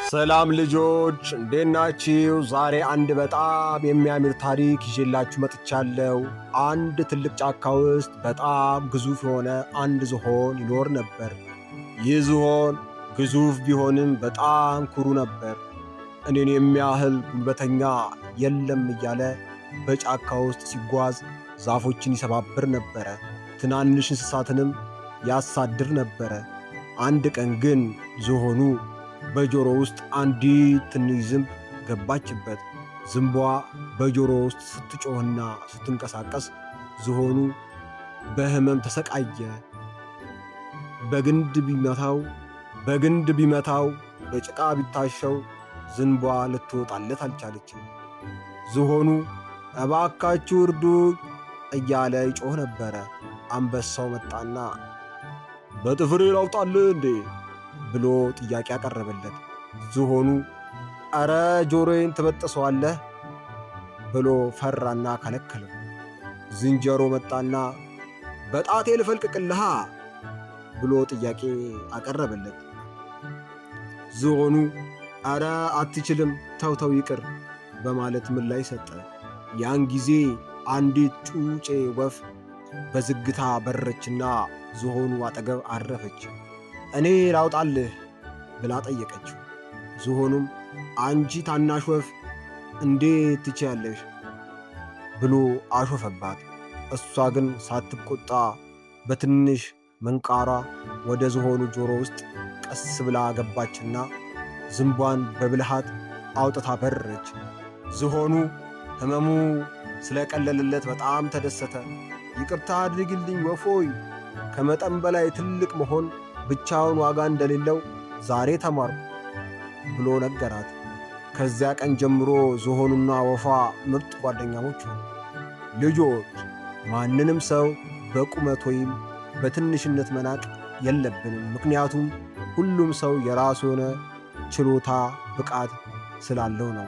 ሰላም ልጆች እንዴት ናችሁ? ዛሬ አንድ በጣም የሚያምር ታሪክ ይዤላችሁ መጥቻለሁ። አንድ ትልቅ ጫካ ውስጥ በጣም ግዙፍ የሆነ አንድ ዝሆን ይኖር ነበር። ይህ ዝሆን ግዙፍ ቢሆንም በጣም ኩሩ ነበር። እኔን የሚያህል ጉልበተኛ የለም እያለ በጫካ ውስጥ ሲጓዝ ዛፎችን ይሰባብር ነበረ። ትናንሽ እንስሳትንም ያሳድር ነበረ። አንድ ቀን ግን ዝሆኑ በጆሮ ውስጥ አንዲት ትንሽ ዝንብ ገባችበት። ዝንቧ በጆሮ ውስጥ ስትጮህና ስትንቀሳቀስ ዝሆኑ በሕመም ተሰቃየ። በግንድ ቢመታው በጭቃ ቢታሸው ዝንቧ ልትወጣለት አልቻለችም። ዝሆኑ እባካችሁ እርዱኝ እያለ ይጮህ ነበረ። አንበሳው መጣና በጥፍሬ ላውጣልህ እንዴ ብሎ ጥያቄ አቀረበለት። ዝሆኑ አረ ጆሮዬን ትበጥሰዋለህ ብሎ ፈራና ከለከለው። ዝንጀሮ መጣና በጣቴ ልፈልቅቅልሃ ብሎ ጥያቄ አቀረበለት። ዝሆኑ አረ አትችልም፣ ተውተው ይቅር በማለት ምላሽ ሰጠ። ያን ጊዜ አንዲት ጩጬ ወፍ በዝግታ በረችና ዝሆኑ አጠገብ አረፈች። እኔ ላውጣልህ ብላ ጠየቀችው። ዝሆኑም አንቺ ታናሽ ወፍ እንዴት ትችያለሽ ብሎ አሾፈባት። እሷ ግን ሳትቆጣ በትንሽ መንቃሯ ወደ ዝሆኑ ጆሮ ውስጥ ቀስ ብላ ገባችና ዝንቧን በብልሃት አውጥታ በረች። ዝሆኑ ሕመሙ ስለቀለለለት በጣም ተደሰተ። ይቅርታ አድርግልኝ ወፎይ፣ ከመጠን በላይ ትልቅ መሆን ብቻውን ዋጋ እንደሌለው ዛሬ ተማርኩ ብሎ ነገራት። ከዚያ ቀን ጀምሮ ዝሆኑና ወፏ ምርጥ ጓደኛሞች ሆኑ። ልጆች ማንንም ሰው በቁመት ወይም በትንሽነት መናቅ የለብንም። ምክንያቱም ሁሉም ሰው የራሱ የሆነ ችሎታ፣ ብቃት ስላለው ነው።